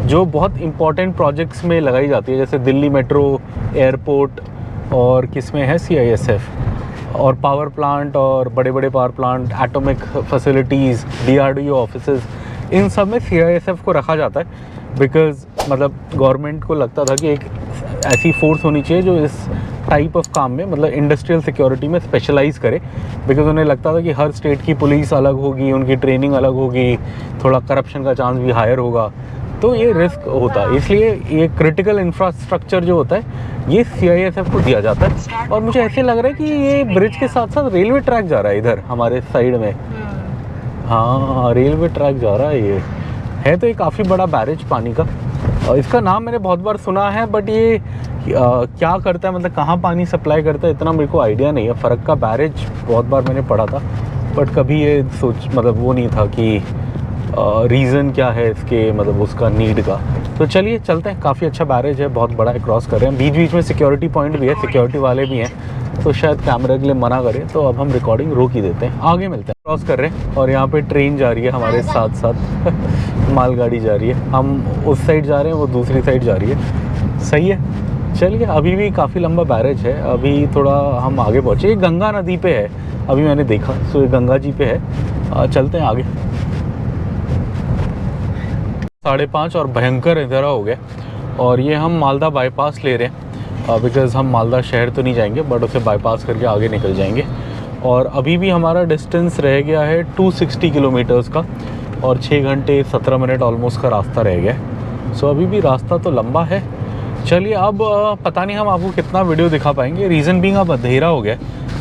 जो बहुत इंपॉर्टेंट प्रोजेक्ट्स में लगाई जाती है, जैसे दिल्ली मेट्रो, एयरपोर्ट, और किस में है CISF, और पावर प्लांट और बड़े बड़े power plant, atomic facilities, DRDO offices, इन सब में CISF को रखा जाता है। बिकॉज़ मतलब गवर्नमेंट को लगता था कि एक ऐसी फोर्स होनी चाहिए जो इस टाइप ऑफ काम में, मतलब इंडस्ट्रियल सिक्योरिटी में स्पेशलाइज़ करे। बिकॉज़ उन्हें लगता था कि हर स्टेट की पुलिस अलग होगी, उनकी ट्रेनिंग अलग होगी, थोड़ा करप्शन का चांस भी हायर होगा, तो ये रिस्क होता है। इसलिए ये क्रिटिकल इंफ्रास्ट्रक्चर जो होता है ये CISF को दिया जाता है। और मुझे ऐसे लग रहा है कि ये ब्रिज के साथ साथ रेलवे ट्रैक जा रहा है इधर हमारे साइड में। हाँ रेलवे ट्रैक जा रहा है। ये है तो ये काफ़ी बड़ा बैरेज पानी का, और इसका नाम मैंने बहुत बार सुना है, बट ये क्या करता है, मतलब कहाँ पानी सप्लाई करता है, इतना मेरे को आइडिया नहीं है। फ़रक्का बैरेज बहुत बार मैंने पढ़ा था, बट कभी ये मतलब वो नहीं था कि रीज़न क्या है इसके, मतलब उसका नीड का। तो चलिए चलते हैं। काफ़ी अच्छा बैरेज है, बहुत बड़ा है, क्रॉस कर रहे हैं। बीच बीच में सिक्योरिटी पॉइंट भी है, सिक्योरिटी वाले भी हैं, तो शायद कैमरे के लिए मना करें, तो अब हम रिकॉर्डिंग रोक ही देते हैं। आगे मिलते हैं। क्रॉस कर रहे हैं और यहाँ पे ट्रेन जा रही है हमारे साथ साथ मालगाड़ी जा रही है। हम उस साइड जा रहे हैं, वो दूसरी साइड जा रही है। सही है, चलिए। अभी भी काफ़ी लंबा बैरेज है, अभी थोड़ा हम आगे पहुँचे। ये गंगा नदी पे है, अभी मैंने देखा, सो ये गंगा जी पे है। चलते हैं आगे। 5:30 और भयंकर अंधेरा हो गया और ये हम मालदा बाईपास ले रहे हैं बिकॉज़ हम मालदा शहर तो नहीं जाएंगे बट उसे बाईपास करके आगे निकल जाएंगे। और अभी भी हमारा डिस्टेंस रह गया है 260 किलोमीटर्स का और 6 घंटे 17 मिनट ऑलमोस्ट का रास्ता रह गया है। सो अभी भी रास्ता तो लंबा है। चलिए, अब पता नहीं हम आपको कितना वीडियो दिखा पाएंगे, रीज़न बीइंग अब अंधेरा हो गया।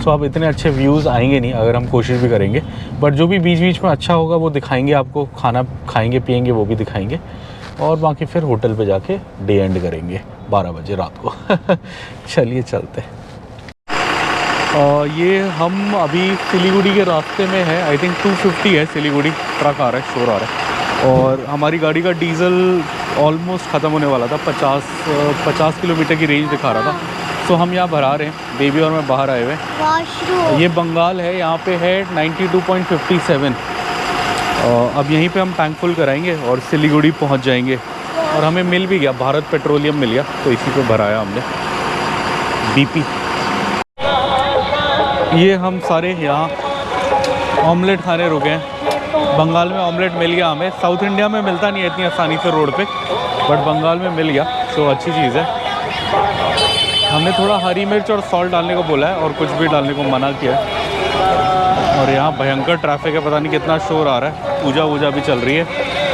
सो अब इतने अच्छे व्यूज़ आएंगे नहीं अगर हम कोशिश भी करेंगे, बट जो भी बीच बीच में अच्छा होगा वो दिखाएंगे आपको। खाना खाएंगे पिएंगे वो भी दिखाएंगे और बाकी फिर होटल पे जाके डे एंड करेंगे 12 बजे रात को। चलिए चलते हैं। ये हम अभी सिलीगुड़ी के रास्ते में है। आई थिंक 250 है सिलीगुड़ी। ट्रक आ रहा है, शोर आ रहा है। और हमारी गाड़ी का डीजल ऑलमोस्ट ख़त्म होने वाला था। 50 किलोमीटर की रेंज दिखा रहा था। सो हम यहाँ भरा रहे हैं, बेबी और मैं बाहर आए हुए हैं। ये बंगाल है, यहाँ पे है 92.57। अब यहीं पे हम टैंक फुल कराएंगे और सिलीगुड़ी पहुँच जाएंगे। और हमें मिल भी गया, भारत पेट्रोलियम मिल गया, तो इसी पे भराया हमने BP। ये हम सारे यहाँ ऑमलेट खाने रुके हैं। बंगाल में ऑमलेट मिल गया हमें। साउथ इंडिया में मिलता नहीं है इतनी आसानी से रोड पे, बट बंगाल में मिल गया, तो अच्छी चीज़ है। हमने थोड़ा हरी मिर्च और सॉल्ट डालने को बोला है और कुछ भी डालने को मना किया है। और यहाँ भयंकर ट्रैफिक है, पता नहीं कितना शोर आ रहा है। पूजा वूजा भी चल रही है।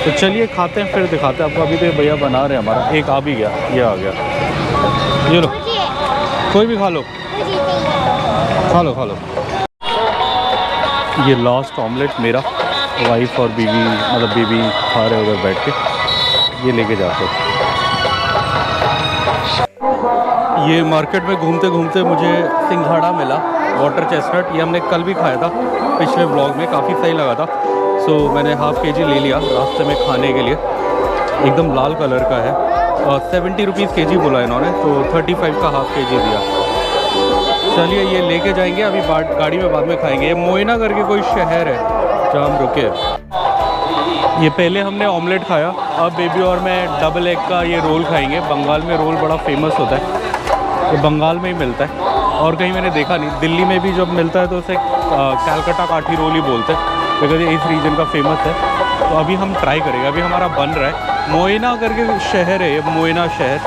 तो चलिए खाते हैं फिर दिखाते हैं आपको। अभी तो भैया बना रहे हैं, हमारा एक आ भी गया, ये आ गया। ये लो, कोई भी खा लो, खा लो खा लो। ये लास्ट ऑमलेट मेरा, वाइफ और बीवी, मतलब बीवी खा रहे उधर बैठ के। ये लेके जाते। ये मार्केट में घूमते घूमते मुझे सिंघाड़ा मिला, वाटर चेस्टनट। ये हमने कल भी खाया था पिछले ब्लॉग में, काफ़ी सही लगा था। सो मैंने हाफ़ kg ले लिया रास्ते में खाने के लिए। एकदम लाल कलर का है और 70 रुपीज़ kg बोला इन्होंने, तो 35 का हाफ़ kg दिया। चलिए ये लेके जाएंगे, अभी गाड़ी में बाद में खाएंगे। ये मोइना करके कोई शहर है जहाँ हम रुके। ये पहले हमने ऑमलेट खाया, अब बेबी और मैं डबल एग का ये रोल खाएंगे। बंगाल में रोल बड़ा फेमस होता है, तो बंगाल में ही मिलता है और कहीं मैंने देखा नहीं। दिल्ली में भी जब मिलता है तो उसे कैलकाटा काठी रोल ही बोलते हैं, बिकॉज ये इस रीजन का फेमस है। तो अभी हम ट्राई करेंगे, अभी हमारा बन रहा है। मोइना करके शहर है ये, मोइना शहर।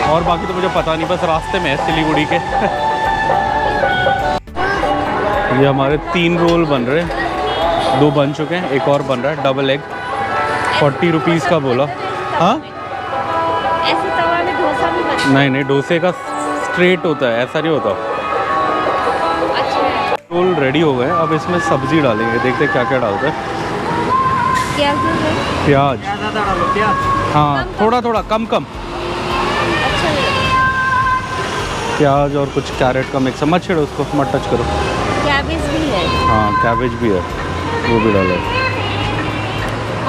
और बाकी तो मुझे पता नहीं, बस रास्ते में है सिलीगुड़ी के। ये हमारे 3 रोल बन रहे हैं, 2 बन चुके हैं, एक और बन रहा है डबल एग। 40 रुपीज़ का बोला। हाँ, ऐसे तवा में डोसा भी बनता है? नहीं डोसे का स्ट्रेट होता है, ऐसा नहीं होता। अच्छा, रोल रेडी हो गए, अब इसमें सब्जी डालेंगे, देखते क्या क्या डालते हैं। क्या प्याज, हाँ थोड़ा थोड़ा कम कम अच्छा प्याज और कुछ कैरेट का मिक्स। मत छेड़ो उसको, मत टच करो। कैबेज भी है? हाँ कैबेज भी है, वो भी डाला है।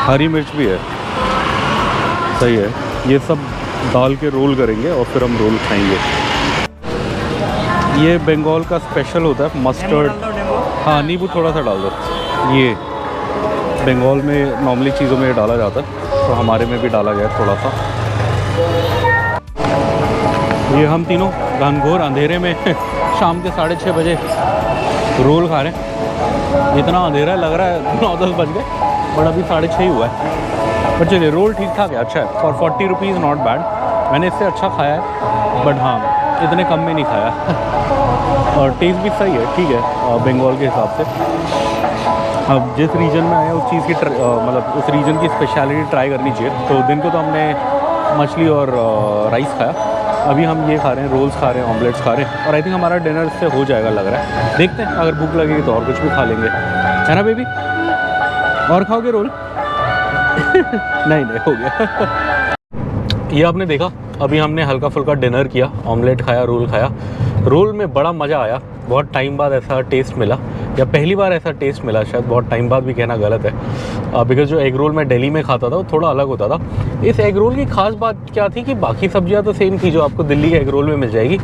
हरी मिर्च भी है, सही है। ये सब डाल के रोल करेंगे और फिर हम रोल खाएंगे। ये बंगाल का स्पेशल होता है मस्टर्ड। हाँ नींबू थोड़ा सा डाल दो। ये बंगाल में नॉर्मली चीज़ों में डाला जाता है, तो हमारे में भी डाला गया थोड़ा सा। ये हम तीनों घनघोर अंधेरे में शाम के 6:30 बजे रोल खा रहे हैं। इतना अंधेरा लग रहा है 9-10 बज गए, बट अभी 6:30 ही हुआ है। बट चलिए रोल ठीक ठाक है, अच्छा है। For 40 rupees not bad. मैंने इससे अच्छा खाया है, बट हाँ इतने कम में नहीं खाया। और टेस्ट भी सही है, ठीक है बंगाल के हिसाब से। अब जिस रीजन में आए उस चीज़ की मतलब उस रीजन की स्पेशलिटी ट्राई करनी चाहिए। तो दिन को तो हमने मछली और राइस खाया, अभी हम ये खा रहे हैं, रोल्स खा रहे हैं, ऑमलेट्स खा रहे हैं। और आई थिंक हमारा डिनर से हो जाएगा लग रहा है। देखते हैं, अगर भूख लगेगी तो और कुछ भी खा लेंगे, है ना बेबी? और खाओगे रोल? नहीं हो गया। ये आपने देखा, अभी हमने हल्का फुल्का डिनर किया, ऑमलेट खाया, रोल खाया। रोल में बड़ा मज़ा आया, बहुत टाइम बाद ऐसा टेस्ट मिला, या पहली बार ऐसा टेस्ट मिला शायद, बहुत टाइम बाद भी कहना गलत है। बिकॉज जो एग रोल मैं दिल्ली में खाता था वो थोड़ा अलग होता था। इस एग रोल की खास बात क्या थी कि बाकी सब्जियां तो सेम थी जो आपको दिल्ली के एग रोल में मिल जाएगी,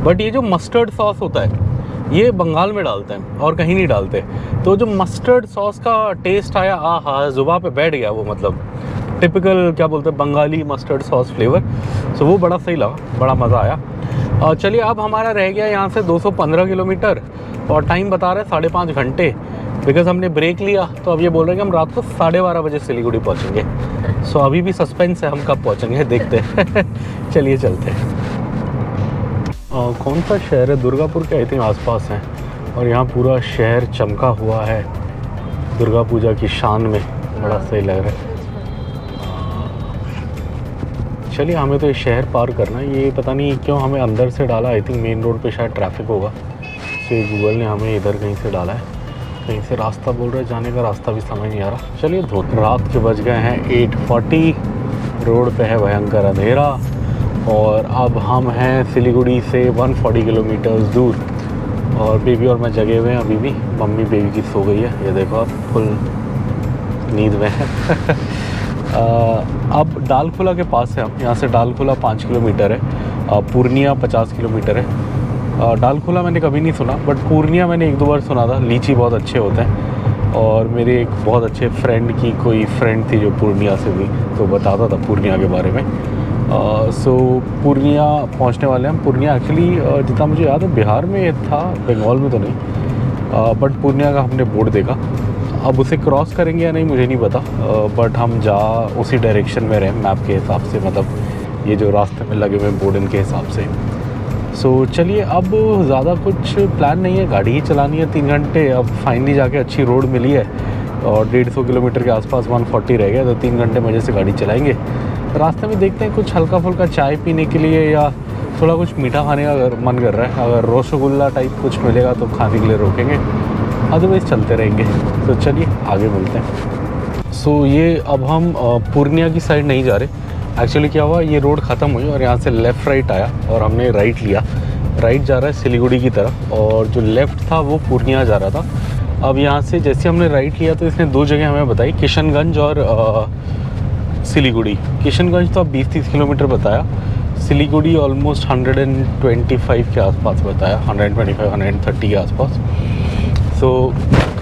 बट ये जो मस्टर्ड सॉस होता है ये बंगाल में डालते हैं और कहीं नहीं डालते। तो जो मस्टर्ड सॉस का टेस्ट आया, आहा, ज़ुबान पे बैठ गया वो, मतलब टिपिकल क्या बोलते हैं बंगाली मस्टर्ड सॉस फ्लेवर। सो वो बड़ा सही लगा, बड़ा मज़ा आया। चलिए अब हमारा रह गया यहाँ से 215 किलोमीटर और टाइम बता रहे हैं 5.5 घंटे, बिकॉज हमने ब्रेक लिया। तो अब ये बोल रहे हैं कि हम रात को 12:30 बजे सिलीगुड़ी पहुँचेंगे। सो अभी भी सस्पेंस है हम कब पहुँचेंगे, देखते हैं। चलिए चलते हैं। कौन सा शहर है, दुर्गापुर के आई थिंक आसपास है, और यहाँ पूरा शहर चमका हुआ है दुर्गा पूजा की शान में, बड़ा सही लग रहा है। चलिए हमें तो ये शहर पार करना है। ये पता नहीं क्यों हमें अंदर से डाला, आई थिंक मेन रोड पे शायद ट्रैफिक होगा, तो ये गूगल ने हमें इधर कहीं से डाला है। कहीं से रास्ता बोल रहा है जाने का, रास्ता भी समझ नहीं आ रहा। चलिए रात के बज गए हैं 8:40, रोड पे है भयंकर अंधेरा और अब हम हैं सिलीगुड़ी से 140 किलोमीटर दूर। और बेबी और मैं जगे हुए हैं अभी भी। मम्मी बेबी की सो गई है, ये देखो आप, फुल नींद में है। अब डालखुला के पास है हम। यहाँ से डालखुला 5 किलोमीटर है, पूर्णिया 50 किलोमीटर है। डालखुला मैंने कभी नहीं सुना, बट पूर्णिया मैंने 1-2 बार सुना था। लीची बहुत अच्छे होते हैं और मेरे एक बहुत अच्छे फ्रेंड की कोई फ्रेंड थी जो पूर्णिया से हुई, तो बताता था पूर्णिया के बारे में। सो पूर्णिया पहुंचने वाले हैं। पूर्णिया एक्चुअली जितना मुझे याद है बिहार में था, बंगाल में तो नहीं, बट पूर्णिया का हमने बोर्ड देखा। अब उसे क्रॉस करेंगे या नहीं मुझे नहीं पता, बट हम जा उसी डायरेक्शन में रहे मैप के हिसाब से, मतलब ये जो रास्ते में लगे हुए बोर्ड के हिसाब से। सो चलिए अब ज़्यादा कुछ प्लान नहीं है, गाड़ी ही चलानी है 3 घंटे। अब फाइनली जाके अच्छी रोड मिली है और 150 किलोमीटर के आसपास 140 रह गया, तो 3 घंटे मज़े से गाड़ी चलाएंगे। रास्ते में देखते हैं कुछ हल्का फुल्का चाय पीने के लिए या थोड़ा कुछ मीठा खाने का अगर मन कर रहा है। अगर रसगुल्ला टाइप कुछ मिलेगा तो खाने के लिए रोकेंगे, अदरवाइज़ चलते रहेंगे। तो चलिए आगे मिलते हैं। सो ये अब हम पूर्णिया की साइड नहीं जा रहे। एक्चुअली क्या हुआ, ये रोड ख़त्म हुई और यहाँ से लेफ़्ट राइट आया और हमने राइट लिया। राइट जा रहा है सिलीगुड़ी की तरफ और जो लेफ़्ट था वो पूर्णिया जा रहा था। अब यहाँ से जैसे हमने राइट लिया तो इसने 2 जगह हमें बताई, किशनगंज और सिलीगुड़ी। किशनगंज तो अब 20-30 किलोमीटर बताया, सिलीगुड़ी ऑलमोस्ट 125 के आसपास बताया, 125-130 के आसपास। सो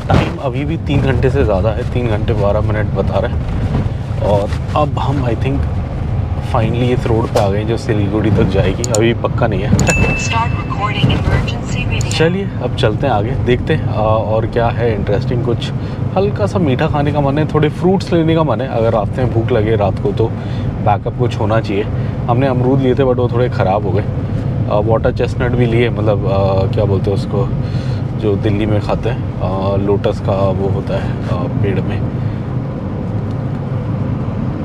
टाइम अभी भी 3 घंटे से ज़्यादा है, 3 घंटे 12 मिनट बता रहे हैं। और अब हम आई थिंक फाइनली इस रोड पे आ गए जो सिलीगुड़ी तक जाएगी, अभी पक्का नहीं है। चलिए अब चलते हैं आगे, देखते हैं और क्या है इंटरेस्टिंग। कुछ हल्का सा मीठा खाने का मन है, थोड़े फ्रूट्स लेने का मन है, अगर रास्ते में भूख लगे रात को तो बैकअप कुछ होना चाहिए। हमने अमरूद लिए थे बट वो थोड़े ख़राब हो गए। वाटर चेस्टनट भी लिए, मतलब क्या बोलते हैं उसको जो दिल्ली में खाते हैं, लोटस का वो होता है पेड़ में,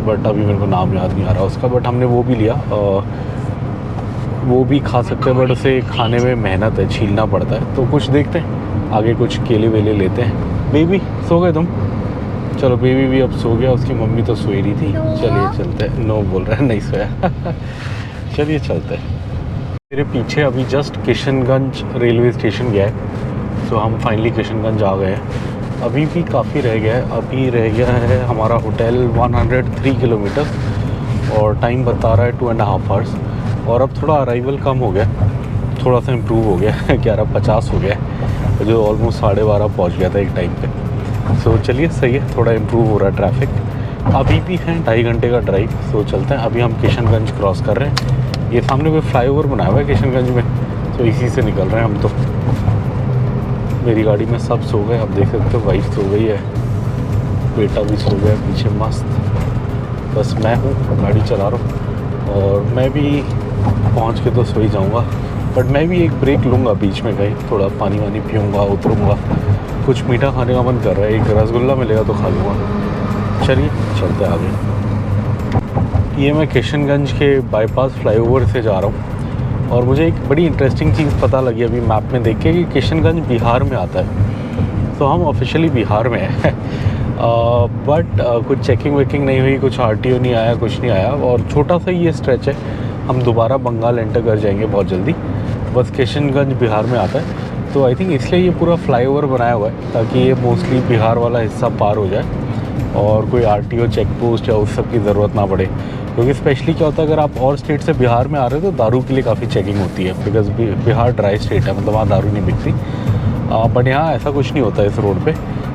बट अभी मेरे को नाम याद नहीं आ रहा उसका। बट हमने वो भी लिया, वो भी खा सकते हैं बट उसे खाने में मेहनत है, छीलना पड़ता है। तो कुछ देखते हैं आगे, कुछ केले वेले लेते हैं। बेबी सो गए तुम? चलो बेबी भी अब सो गया, उसकी मम्मी तो सोई रही थी। चलिए चलते हैं। नो बोल रहा है, नहीं सोया। चलिए चलते हैं। मेरे पीछे अभी जस्ट किशनगंज रेलवे स्टेशन गया है, तो हम फाइनली किशनगंज आ गए हैं। अभी भी काफ़ी रह गया है, अभी रह गया है हमारा होटल 103 किलोमीटर और टाइम बता रहा है 2.5 आवर्स। और अब थोड़ा अराइवल कम हो गया, थोड़ा सा इम्प्रूव हो गया, 11:50 हो गया, जो ऑलमोस्ट 12:30 पहुँच गया था एक टाइम पे। सो चलिए सही है, थोड़ा इम्प्रूव हो रहा है ट्रैफिक। अभी भी है 2.5 घंटे का ड्राइव। सो चलते हैं। अभी हम किशनगंज क्रॉस कर रहे हैं। ये सामने कोई फ्लाईओवर बनाया हुआ है किशनगंज में, तो इसी से निकल रहे हैं हम। तो मेरी गाड़ी में सब सो गए, आप देख सकते हो, वाइफ सो गई है, बेटा भी सो गया पीछे मस्त, बस मैं हूँ गाड़ी चला रहा हूँ। और मैं भी पहुँच के तो सो ही जाऊँगा, बट मैं भी एक ब्रेक लूँगा बीच में कहीं, थोड़ा पानी वानी पीऊँगा, उतरूँगा। कुछ मीठा खाने का मन कर रहा है, एक रसगुल्ला मिलेगा तो खा लूँगा। चलिए चलते आगे। ये मैं किशनगंज के बाईपास फ्लाईओवर से जा रहा हूँ और मुझे एक बड़ी इंटरेस्टिंग चीज़ पता लगी अभी मैप में देख के कि किशनगंज बिहार में आता है। तो हम ऑफिशियली बिहार में हैं। बट कुछ चेकिंग वेकिंग नहीं हुई, कुछ आरटीओ नहीं आया, कुछ नहीं आया। और छोटा सा ये स्ट्रेच है, हम दोबारा बंगाल एंटर कर जाएंगे बहुत जल्दी। बस किशनगंज बिहार में आता है, तो आई थिंक इसलिए ये पूरा फ्लाईओवर बनाया हुआ है ताकि ये मोस्टली बिहार वाला हिस्सा पार हो जाए। और कोई आरटीओ चेक पोस्ट या उस सब की ज़रूरत ना पड़े, क्योंकि स्पेशली क्या होता है अगर आप और स्टेट से बिहार में आ रहे हो तो दारू के लिए काफ़ी चेकिंग होती है, बिकॉज बिहार ड्राई स्टेट है, मतलब वहाँ दारू नहीं बिकती। बट यहाँ ऐसा कुछ नहीं होता इस रोड पे।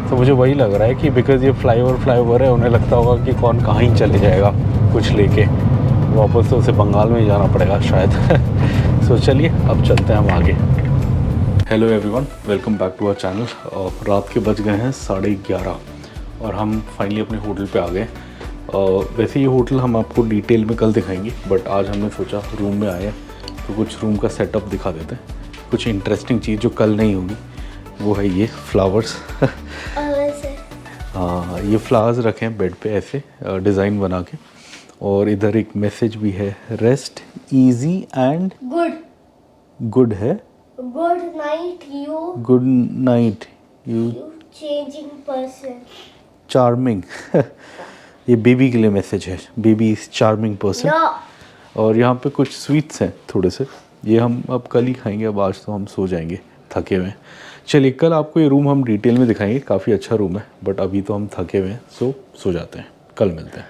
तो मुझे वही लग रहा है कि बिकॉज ये फ्लाईओवर है, उन्हें लगता होगा कि कौन कहाँ ही चले जाएगा कुछ लेके, वापस तो उसे बंगाल में ही जाना पड़ेगा शायद। सो चलिए अब चलते हैं हम आगे। Hello everyone, welcome back to our channel. रात के बज गए हैं 11:30 और हम फाइनली अपने होटल पे आ गए। वैसे ये होटल हम आपको डिटेल में कल दिखाएंगे, बट आज हमने सोचा रूम में आए तो कुछ रूम का सेटअप दिखा देते हैं। कुछ इंटरेस्टिंग चीज़ जो कल नहीं होगी वो है ये फ्लावर्स। हाँ, ये फ्लावर्स रखे हैं बेड पे ऐसे डिज़ाइन बना के, और इधर एक मैसेज भी है, रेस्ट इजी एंड गुड है। Good night, you good night you changing person. Charming. ये बेबी के लिए मैसेज है, baby is charming person. No. और यहाँ पे कुछ स्वीट्स हैं थोड़े से, ये हम अब कल ही खाएंगे, अब आज तो हम सो जाएंगे थके हुए हैं। चलिए कल आपको ये रूम हम डिटेल में दिखाएंगे, काफ़ी अच्छा रूम है, बट अभी तो हम थके हुए हैं, सो जाते हैं, कल मिलते हैं।